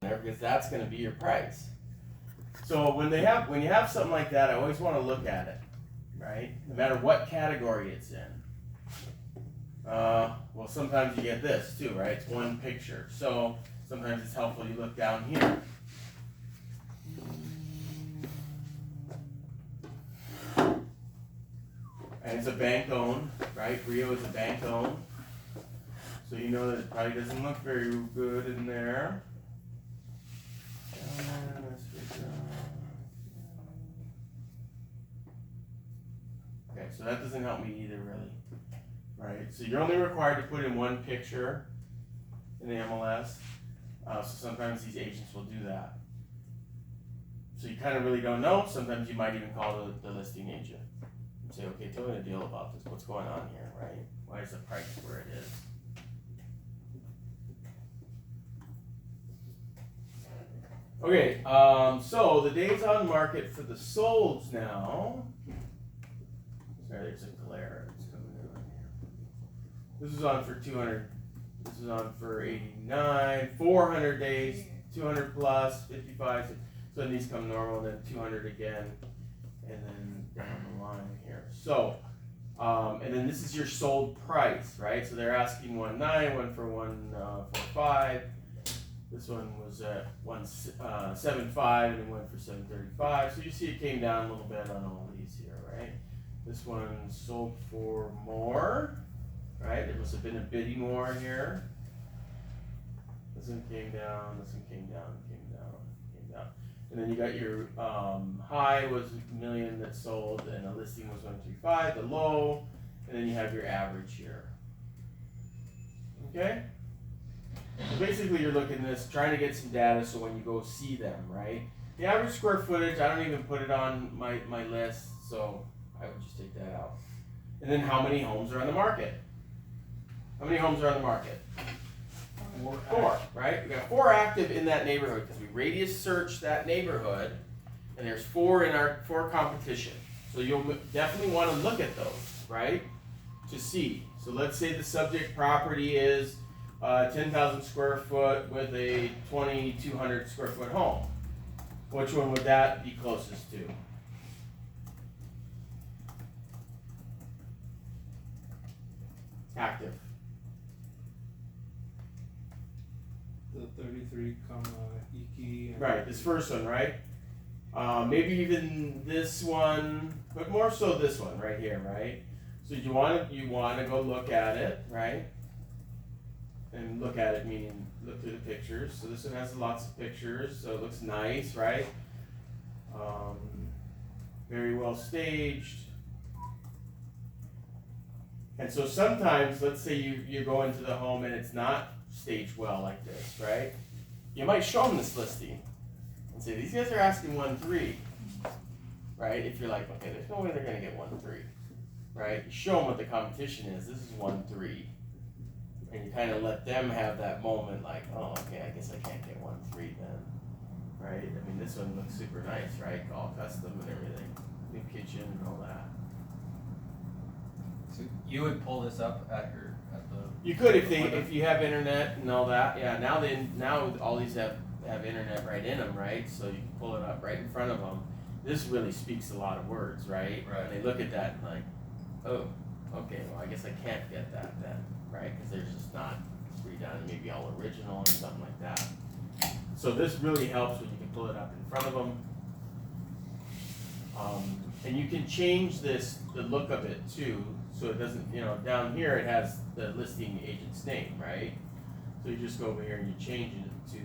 there because that's going to be your price. So when you have something like that, I always want to look at it, right? No matter what category it's in. Well, sometimes you get this too, right? It's one picture. So sometimes it's helpful you look down here. And it's a bank owned, right? Rio is a bank owned. So you know that it probably doesn't look very good in there. Okay, so that doesn't help me either, really. Right? So you're only required to put in one picture in the MLS. So sometimes these agents will do that. So you kind of really don't know. Sometimes you might even call the listing agent and say, okay, tell me the deal about this. What's going on here, right? Why is the price where it is? Okay, so the days on market for the solds now. Sorry, there's a glare that's coming in on here. This is on for 200. This is on for 89, 400 days, 200 plus, 55. So then these come normal, then 200 again, and then down the line here. So, and then this is your sold price, right? So they're asking 1.9, one for 1.45. This one was at 1.75 and one for 7.35. So you see it came down a little bit on all these here, right? This one sold for more, right? It must have been a bidding war here. This one came down, this one came down, came down, came down. And then you got your high was $1 million that sold, and the listing was 135, the low, and then you have your average here. Okay? So basically you're looking at this, trying to get some data so when you go see them, right? The average square footage, I don't even put it on my list, so I would just take that out. And then how many homes are on the market? How many homes are on the market? Four, right? We got 4 active in that neighborhood because we radius search that neighborhood, and there's 4 in our 4 competition. So you'll definitely want to look at those, right? To see. So let's say the subject property is 10,000 square foot with a 2,200 square foot home. Which one would that be closest to? Active. The 33, Iki. Right, this first one, right? Maybe even this one, but more so this one right here, right? So you want to go look at it, right? And look at it meaning look through the pictures. So this one has lots of pictures, so it looks nice, right? Very well staged. And so sometimes, let's say you go into the home and it's not staged well like this, right? You might show them this listing and say, these guys are asking 1.3, right? If you're like, okay, there's no way they're gonna get 1.3, right? You show them what the competition is. This is 1.3, and you kind of let them have that moment, like, oh, okay, I guess I can't get 1.3 then, right? I mean, this one looks super nice, right? All custom and everything, new kitchen and all that. So you would pull this up at the. You could if you have internet and all that. Yeah, now all these have internet right in them, right? So you can pull it up right in front of them. This really speaks a lot of words, right? Right. And they look at that and like, oh, okay, well I guess I can't get that then, right? Because there's just not redone, maybe all original or something like that. So this really helps when you can pull it up in front of them. And you can change the look of it too. So it doesn't, down here it has the listing agent's name, right? So you just go over here and you change it to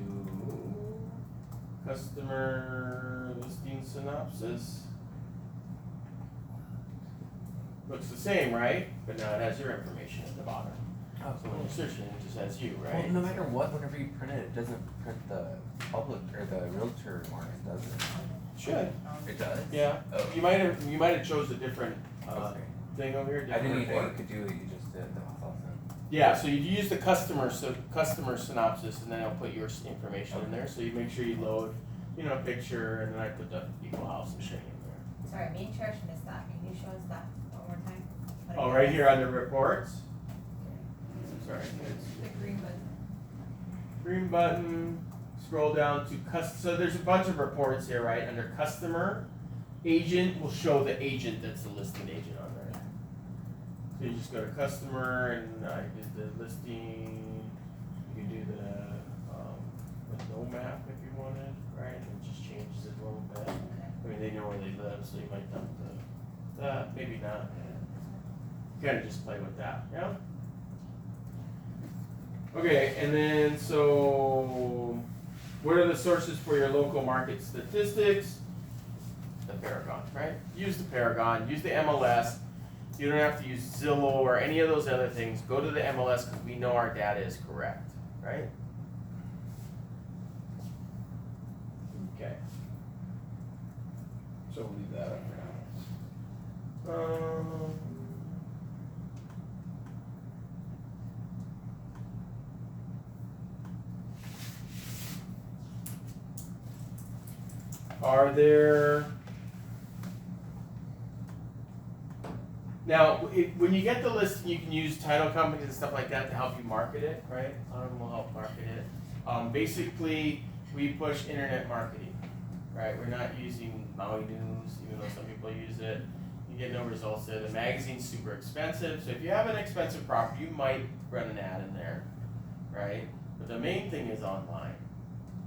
customer listing synopsis. Looks the same, right? But now it has your information at the bottom. Oh, So when you're searching, it just has you, right? Well, no matter what, whenever you print it doesn't print the public or the realtor mark, does it? Should. It does? Yeah. Oh. You might have chose a different Okay. thing over here. I didn't different even know you report. could do what you just did. That was awesome. Yeah, so you use the customer synopsis, and then I'll put your information in there. So you make sure you load, a picture, and then I put the equal house and thing in there. Sorry, main church missed that. Can you show us that one more time? Oh, right here under reports. Sorry, The green button. green button. scroll down to so there's a bunch of reports here, right? Under customer, agent will show the agent that's the listing agent on there. So you just go to customer and I did the listing. You can do the no map if you wanted, right? And it just changes it a little bit. I mean, they know where they live, so you might dump that, maybe not. Kind of just play with that, yeah? Okay, and then so, what are the sources for your local market statistics? The Paragon, right? Use the Paragon, use the MLS. You don't have to use Zillow or any of those other things. Go to the MLS because we know our data is correct, right? Okay. So we'll leave that up for now. Are there now when you get the list, you can use title companies and stuff like that to help you market it, right? Will help market it. Basically, we push internet marketing, right? We're not using Maui News, even though some people use it. You get no results there. The magazine's super expensive, so if you have an expensive property, you might run an ad in there, right? But the main thing is online.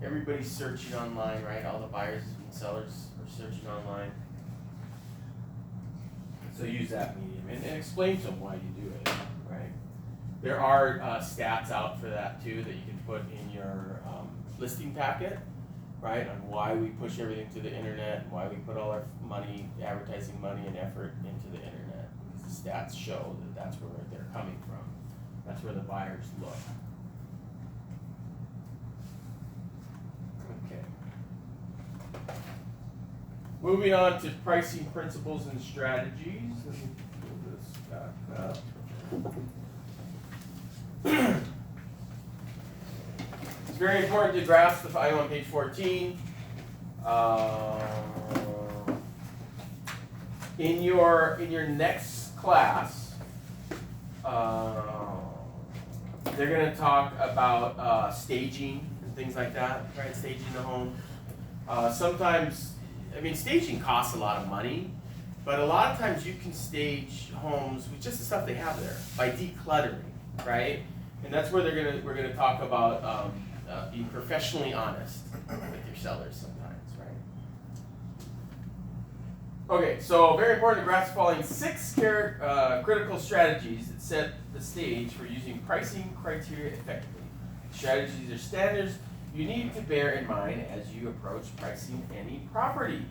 Everybody's searching online, right? All the buyers and sellers are searching online. So use that medium and explain to them why you do it, right? There are stats out for that too that you can put in your listing packet, right? On why we push everything to the internet, and why we put all our money, advertising money and effort into the internet. Because the stats show that that's where they're coming from. That's where the buyers look. Okay. Moving on to pricing principles and strategies. Let me pull this back up. It's very important to grasp the I'm on page 14. In your next class, they're going to talk about staging and things like that, right? Staging the home. Sometimes, I mean, staging costs a lot of money, but a lot of times you can stage homes with just the stuff they have there by decluttering, right? And that's where we're gonna talk about being professionally honest with your sellers sometimes, right? Okay, so very important to grasp the following 6 critical strategies that set the stage for using pricing criteria effectively. Strategies are standards you need to bear in mind as you approach pricing any property.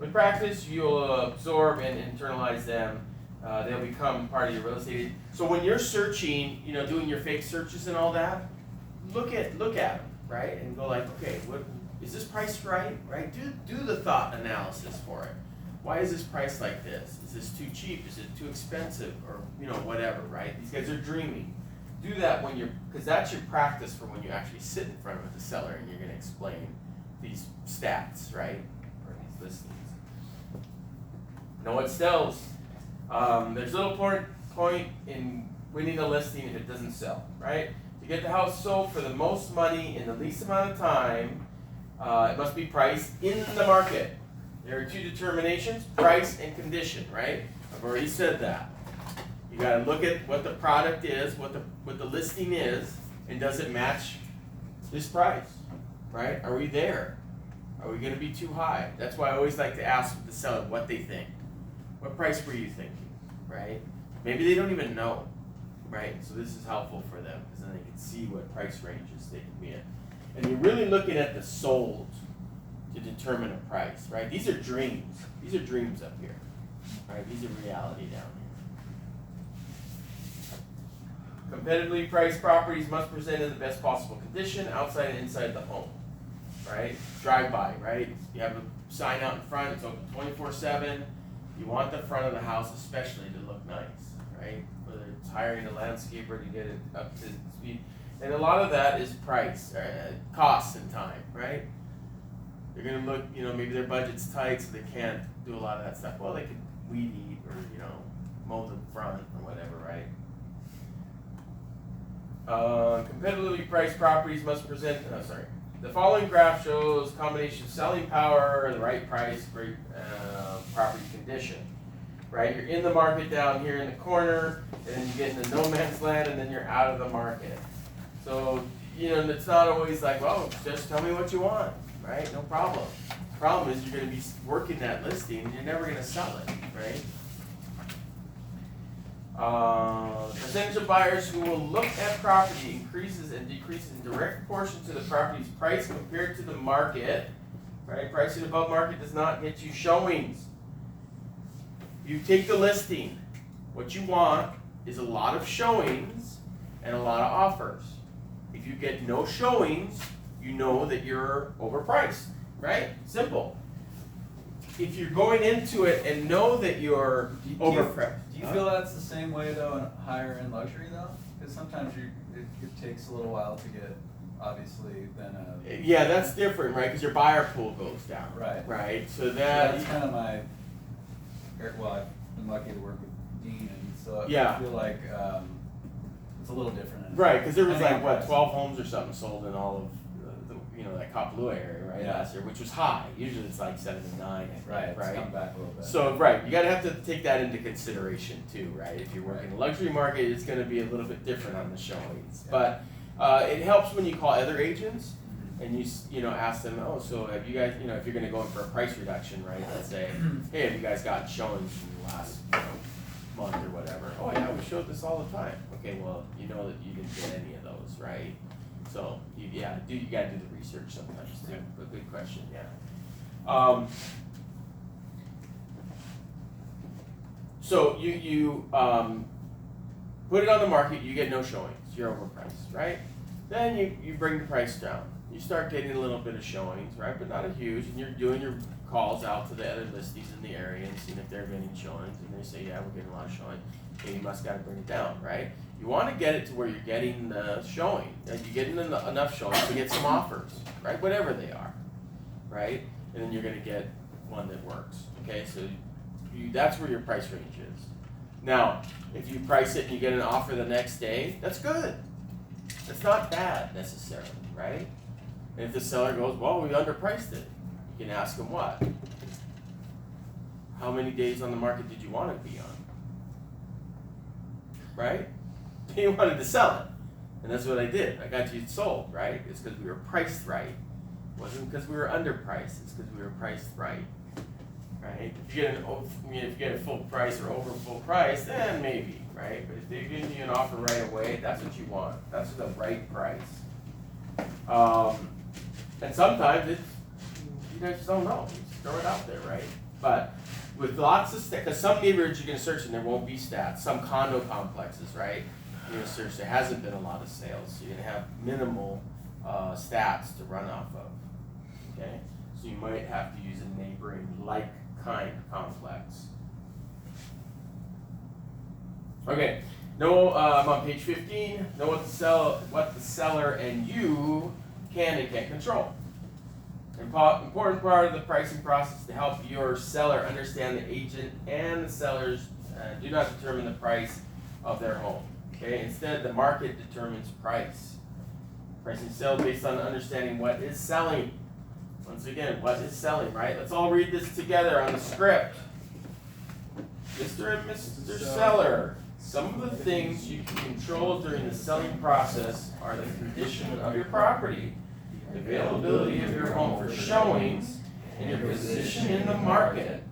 With practice, you'll absorb and internalize them. They'll become part of your real estate. So when you're searching, doing your fake searches and all that, look at them, right? And go like, okay, what is this price right? Right? Do the thought analysis for it. Why is this price like this? Is this too cheap? Is it too expensive? Or whatever, right? These guys are dreaming. Do that because that's your practice for when you actually sit in front of the seller and you're going to explain these stats, right? Or these listings. Know what sells. There's little point in winning a listing if it doesn't sell, right? To get the house sold for the most money in the least amount of time, it must be priced in the market. There are 2 determinations, price and condition, right? I've already said that. You got to look at what the product is, what the listing is, and does it match this price, right? Are we there? Are we going to be too high? That's why I always like to ask the seller what they think. What price were you thinking, right? Maybe they don't even know, right? So this is helpful for them because then they can see what price ranges they can be in. And you're really looking at the sold to determine a price, right? These are dreams. These are dreams up here, right? These are reality down here. Competitively priced properties must present in the best possible condition outside and inside the home, right? Drive by, right? You have a sign out in front, it's open 24/7. You want the front of the house especially to look nice, right? Whether it's hiring a landscaper to get it up to speed. And a lot of that is price, cost and time, right? They're going to look, maybe their budget's tight so they can't do a lot of that stuff. Well, they could weed eat or, mow the front or whatever, right? Competitively priced properties must present, the following graph shows combination of selling power, the right price, great property condition. Right, you're in the market down here in the corner, and then you get into no man's land, and then you're out of the market. So, it's not always like, well, just tell me what you want, right? No problem. The problem is you're going to be working that listing, and you're never going to sell it, right? The percentage of buyers who will look at property increases and decreases in direct proportion to the property's price compared to the market. Right? Pricing above market does not get you showings. You take the listing. What you want is a lot of showings and a lot of offers. If you get no showings, you know that you're overpriced. Right? Simple. If you're going into it and know that you're overpriced. Do you feel that's the same way though in higher end luxury though? Because sometimes it takes a little while to get, obviously, than a... Yeah, that's different, right? Because your buyer pool goes down. Right. Right? So that's kind of my... Well, I've been lucky to work with Dean, and so yeah. I feel like it's a little different. Right, because there was depending like, on 12 homes or something sold in all of that Kapalua area, right, Yeah. last year, which was high. Usually it's like 7 to 9, I think, Right, it's right? come back a little bit. So, right, you gotta have to take that into consideration too, right? If you're working in the luxury market, it's gonna be a little bit different on the showings. Yeah. But it helps when you call other agents and you ask them, oh, so have you guys, if you're gonna go in for a price reduction, right? Let's say, hey, have you guys gotten showings in the last month or whatever? Oh yeah, we showed this all the time. Okay, well, you know that you didn't get any of those, right? So you gotta do the research sometimes too. But good question, yeah. So you put it on the market, you get no showings, you're overpriced, right? Then you bring the price down. You start getting a little bit of showings, right? But not a huge, and you're doing your calls out to the other listings in the area and seeing if they're getting showings, and they say, yeah, we're getting a lot of showings. Okay, you must gotta bring it down, right? You want to get it to where you're getting the showing. You're getting enough showings to get some offers, right? Whatever they are, right? And then you're going to get one that works. Okay, so that's where your price range is. Now, if you price it and you get an offer the next day, that's good. That's not bad necessarily, right? And if the seller goes, well, we underpriced it, you can ask them what? How many days on the market did you want it to be on? Right? You wanted to sell it, and that's what I did. I got you sold, right? It's because we were priced right. It wasn't because we were underpriced. It's because we were priced right, right? If you get a full price or over full price, then maybe, right? But if they give you an offer right away, that's what you want. That's the right price. And sometimes you guys just don't know. You just throw it out there, right? But with lots of stats, because some neighborhoods you're going to search and there won't be stats. Some condo complexes, right? You're going to search, there hasn't been a lot of sales, so you're going to have minimal stats to run off of, okay? So you might have to use a neighboring like-kind complex. Okay, I'm on page 15. Know what the seller and you can and can't control. Important part of the pricing process to help your seller understand the agent and the sellers do not determine the price of their home. Okay, instead the market determines price. Pricing sales based on understanding what is selling. Once again, what is selling, right? Let's all read this together on the script. Mr. and Mr. Seller, some of the things you can control during the selling process are the condition of your property, the availability of your home for showings, and your position in the market.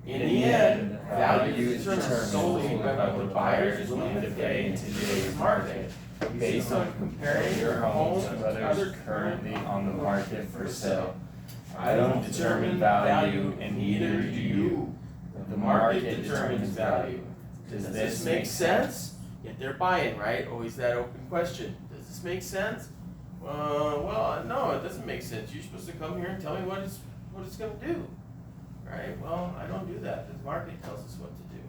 In the end, value is determined solely by what the buyer is willing to pay in today's market, based on comparing your home to others currently on the market for sale. I don't determine value, and neither do you. The market determines value. Does this make sense? Yet they're buying, right? Always that open question. Does this make sense? Well, no, it doesn't make sense. You're supposed to come here and tell me what it's going to do. Right? Well, I don't do that. The market tells us what to do.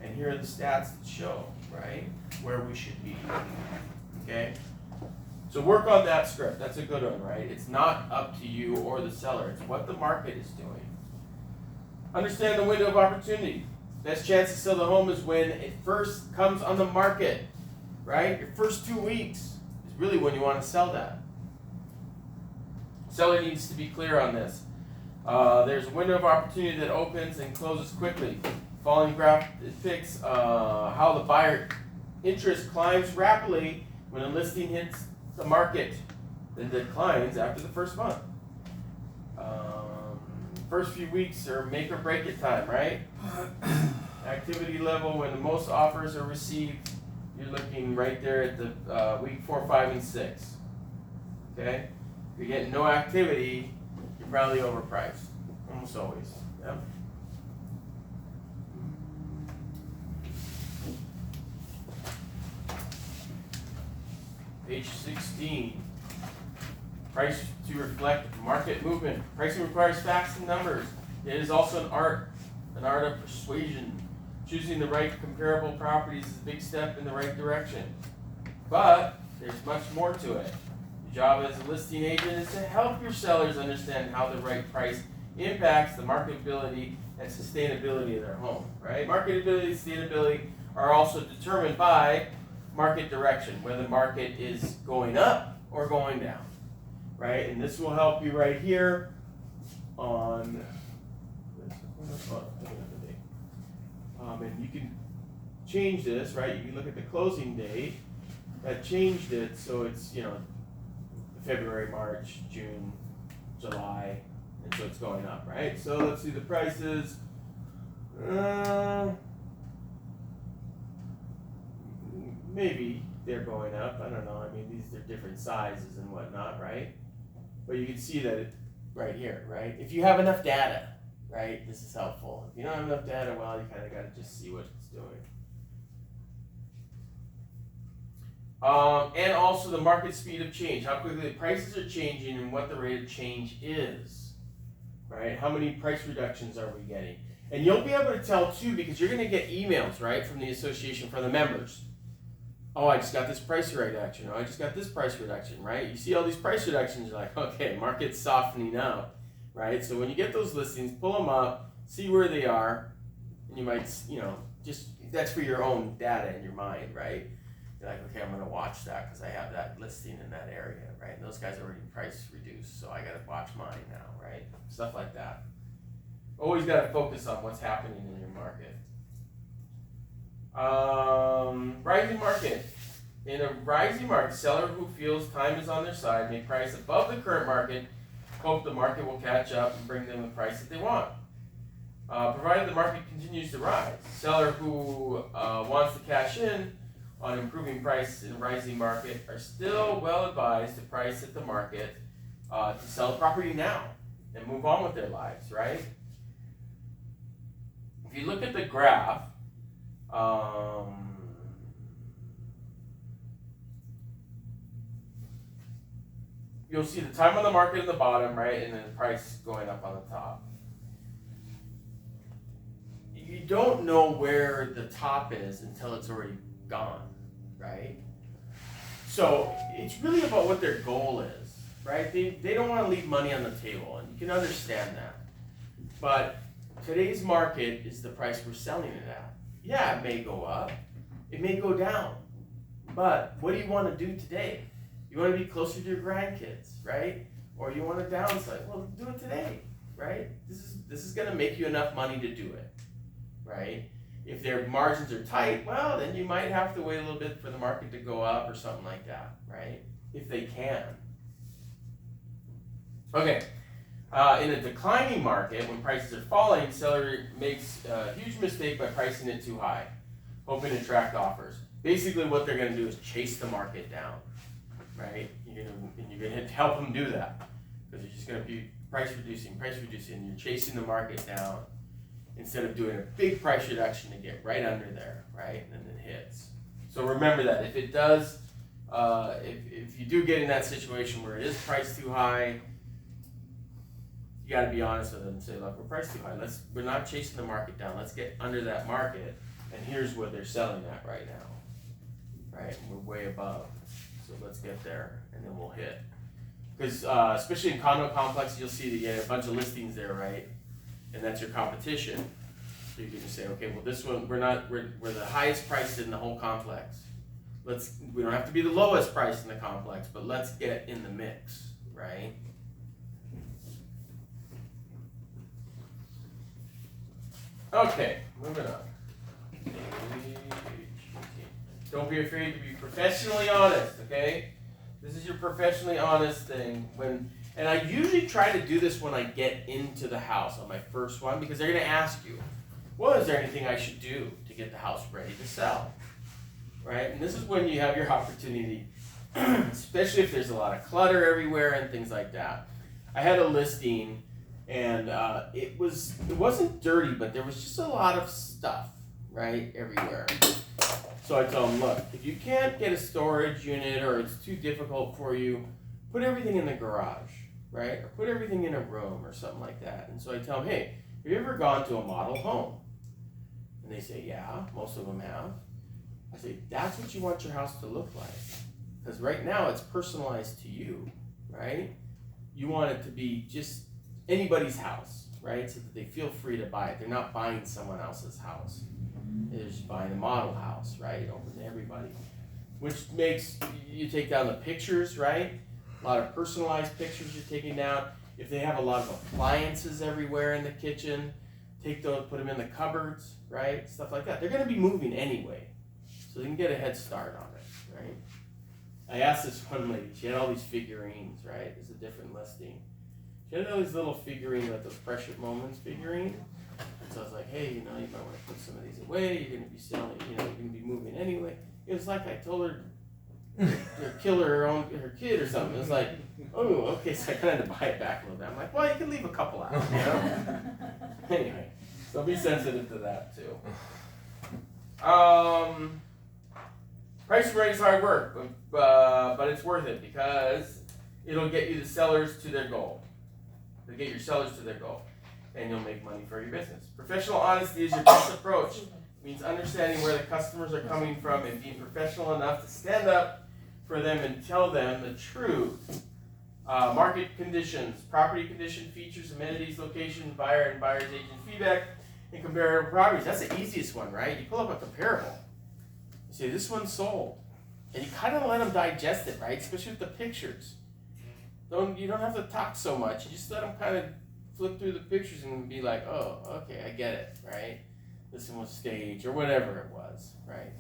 And here are the stats that show, right, where we should be. Okay? So work on that script. That's a good one, right? It's not up to you or the seller. It's what the market is doing. Understand the window of opportunity. Best chance to sell the home is when it first comes on the market, right? Your first 2 weeks. It's really when you want to sell that. Seller needs to be clear on this. There's a window of opportunity that opens and closes quickly. Following graph depicts how the buyer interest climbs rapidly when a listing hits the market, then declines after the first month. First few weeks are make or break it time, right? Activity level, when the most offers are received, you're looking right there at the week 4, 5, and 6. Okay? If you're getting no activity, you're probably overpriced. Almost always. Yep. Page 16. Price to reflect market movement. Pricing requires facts and numbers. It is also an art of persuasion. Choosing the right comparable properties is a big step in the right direction. But there's much more to it. Your job as a listing agent is to help your sellers understand how the right price impacts the marketability and sustainability of their home, right? Marketability and sustainability are also determined by market direction, whether the market is going up or going down, right? And this will help you right here on and you can change this, right? You can look at the closing date. That changed it, so it's, you know, February, March, June, July, and so it's going up, right? So let's see the prices. Maybe they're going up. I don't know. I mean, these are different sizes and whatnot, right? But you can see that it, right here, right? If you have enough data, right, this is helpful. If you don't have enough data, well, you kind of got to just see what it's doing. And also the market speed of change, how quickly the prices are changing and what the rate of change is, right? How many price reductions are we getting? And you'll be able to tell too, because you're going to get emails, right, from the association, from the members. Oh, I just got this price reduction. Oh, I just got this price reduction, right? You see all these price reductions, you're like, okay, market's softening up, right? So when you get those listings, pull them up, see where they are, and you might, you know, just, that's for your own data in your mind, right? You're like, okay, I'm going to watch that because I have that listing in that area, right? And those guys are already price reduced, so I got to watch mine now, right? Stuff like that. Always got to focus on what's happening in your market. Rising market. In a rising market, seller who feels time is on their side may price above the current market, hope the market will catch up and bring them the price that they want. Provided the market continues to rise, seller who wants to cash in on improving price in a rising market are still well advised to price at the market to sell the property now and move on with their lives, right? If you look at the graph, you'll see the time on the market at the bottom, right, and then the price going up on the top. You don't know where the top is until it's already gone, right? So it's really about what their goal is, right? They don't want to leave money on the table, and you can understand that. But today's market is the price we're selling it at. Yeah, it may go up, it may go down, but what do you want to do today? You want to be closer to your grandkids, right? Or you want to downsize? Well, do it today, right? This is going to make you enough money to do it, right? If their margins are tight, well, then you might have to wait a little bit for the market to go up or something like that, right? If they can. Okay. In a declining market, when prices are falling, seller makes a huge mistake by pricing it too high, hoping to attract offers. Basically, what they're going to do is chase the market down, right? You're going to help them do that because you're just going to be price reducing, and you're chasing the market down instead of doing a big price reduction to get right under there, right? And then it hits. So remember that if it does, if you do get in that situation where it is priced too high, you got to be honest with them and say, look, we're priced too high. We're not chasing the market down. Let's get under that market, and here's what they're selling at right now, right? And we're way above, so let's get there, and then we'll hit. Because especially in condo complexes, you'll see that you have a bunch of listings there, right? And that's your competition. So you can just say, okay, well, this one we're the highest priced in the whole complex. we don't have to be the lowest price in the complex, but let's get in the mix, right? Okay, moving on. Don't be afraid to be professionally honest, okay? This is your professionally honest thing. And I usually try to do this when I get into the house on my first one, because they're going to ask you, well, is there anything I should do to get the house ready to sell? Right? And this is when you have your opportunity, especially if there's a lot of clutter everywhere and things like that. I had a listing, and it wasn't dirty, but there was just a lot of stuff, right, everywhere. So I tell them, look, if you can't get a storage unit or it's too difficult for you, put everything in the garage, right? Or put everything in a room or something like that. And so I tell them, hey, have you ever gone to a model home? And they say, yeah, most of them have. I say, that's what you want your house to look like. Because right now it's personalized to you, right? You want it to be just anybody's house, right? So that they feel free to buy it. They're not buying someone else's house. They're just buying a model house, right? Open to everybody. Which makes you take down the pictures, right? A lot of personalized pictures you're taking down. If they have a lot of appliances everywhere in the kitchen, take those, put them in the cupboards, right? Stuff like that. They're going to be moving anyway, so they can get a head start on it, right? I asked this one lady, she had all these figurines, right? It's a different listing. She had all these little figurines, like those Precious Moments figurines. And so I was like, hey, you might want to put some of these away. You're going to be selling, you're going to be moving anyway. It was like I told her to kill her kid or something. It was like, oh, okay, so I kind of had to buy it back a little bit. I'm like, well, you can leave a couple out, you know? Anyway, so be sensitive to that too. Price ready is hard work, but it's worth it because it'll get you the sellers to their goal. It'll get your sellers to their goal, and you'll make money for your business. Professional honesty is your best approach. It means understanding where the customers are coming from and being professional enough to stand up for them and tell them the truth. Market conditions, property condition, features, amenities, location, buyer and buyer's agent feedback, and comparable properties. That's the easiest one, right? You pull up a comparable. You say, this one's sold. And you kind of let them digest it, right? Especially with the pictures. You don't have to talk so much. You just let them kind of flip through the pictures and be like, oh, okay, I get it, right? This one was staged or whatever it was, right?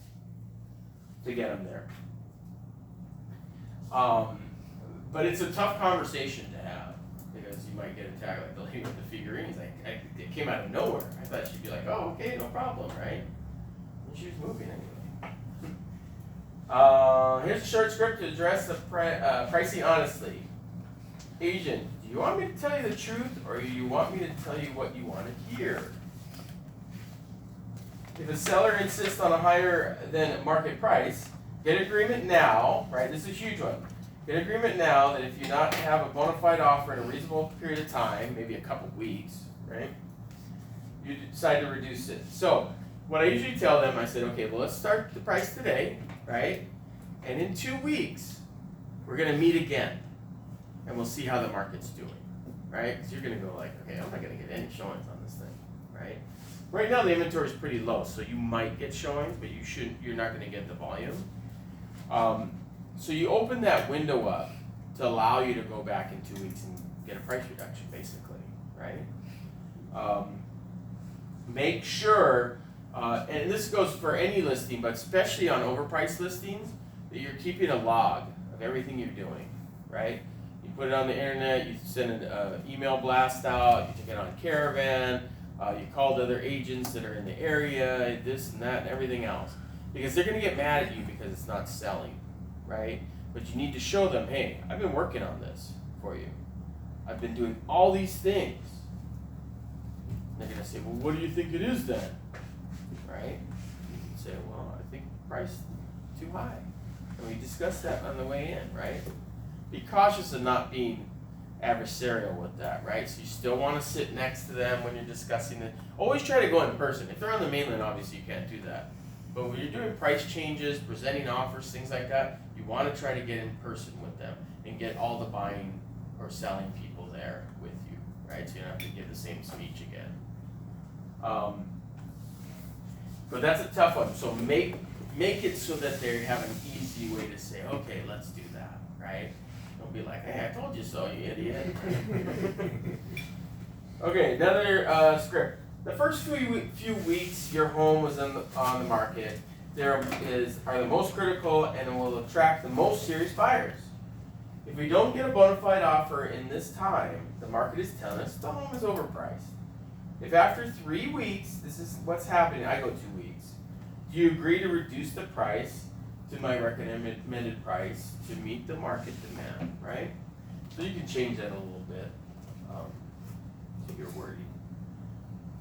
To get them there. But it's a tough conversation to have because you might get attacked like the lady with the figurines. It came out of nowhere. I thought she'd be like, oh, okay, no problem, right? And she was moving anyway. Here's a short script to address the pricing honestly. Agent, do you want me to tell you the truth or do you want me to tell you what you want to hear? If a seller insists on a higher than market price, get agreement now, right? This is a huge one. Get agreement now that if you not have a bona fide offer in a reasonable period of time, maybe a couple weeks, right? You decide to reduce it. So what I usually tell them, I said, okay, well, let's start the price today, right? And in 2 weeks, we're going to meet again, and we'll see how the market's doing, right? Because you're going to go like, okay, I'm not going to get any showings on this thing, right? Right now, the inventory is pretty low, so you might get showings, but you're not going to get the volume. So you open that window up to allow you to go back in 2 weeks and get a price reduction, basically, right? Make sure, and this goes for any listing, but especially on overpriced listings, that you're keeping a log of everything you're doing, right? You put it on the internet, you send an email blast out, you take it on Caravan, you called other agents that are in the area, this and that and everything else. Because they're going to get mad at you because it's not selling, right? But you need to show them, hey, I've been working on this for you. I've been doing all these things. And they're going to say, well, what do you think it is then? Right? You can say, well, I think price too high. And we discussed that on the way in, right? Be cautious of not being adversarial with that, right? So you still want to sit next to them when you're discussing it. Always try to go in person. If they're on the mainland, obviously you can't do that. But when you're doing price changes, presenting offers, things like that, you want to try to get in person with them and get all the buying or selling people there with you, right? So you don't have to give the same speech again. But that's a tough one. So make make it so that they have an easy way to say, okay, let's do that, right? Don't be like, hey, I told you so, you idiot. Okay, another script. The first few weeks your home was on the market are the most critical and will attract the most serious buyers. If we don't get a bona fide offer in this time, the market is telling us the home is overpriced. If after 3 weeks, this is what's happening, I go 2 weeks, do you agree to reduce the price to my recommended price to meet the market demand, right? So you can change that a little bit to your wording.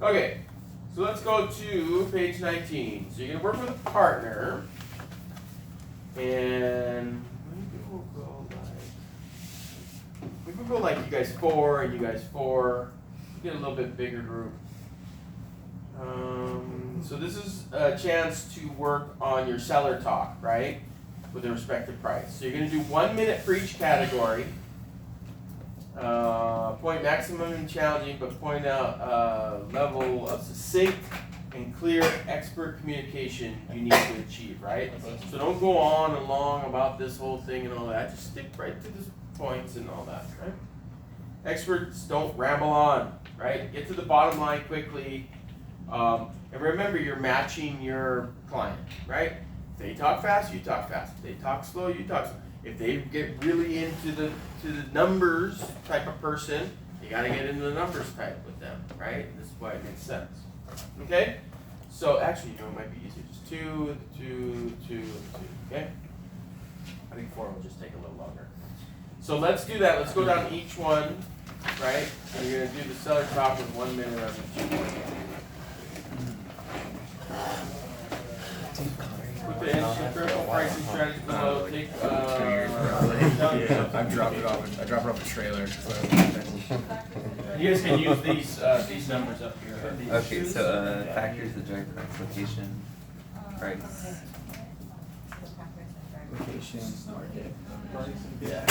Okay, so let's go to page 19. So you're gonna work with a partner, and maybe we'll go like you guys 4 and you guys 4. Get a little bit bigger group. So this is a chance to work on your seller talk, right? With a respective price. So you're gonna do 1 minute for each category. Point maximum and challenging, but point out level of succinct and clear expert communication you need to achieve, right? So don't go on and long about this whole thing and all that. Just stick right to the points and all that, right? Experts don't ramble on, right? Get to the bottom line quickly. And remember, you're matching your client, right? If they talk fast, you talk fast. If they talk slow, you talk slow. If they get really into the numbers type of person, you gotta get into the numbers type with them, right? This is why it makes sense. Okay? So actually, it might be easier. Just 2, 2, 2, 2. Okay? I think 4 will just take a little longer. So let's do that. Let's go down each one, right? And you're gonna do the seller talk with 1 minute of each. Put the empirical pricing strategy below. Take I dropped it off a trailer. You guys can use these numbers up here. Okay, so factors the direct application price. Location, market. Yeah.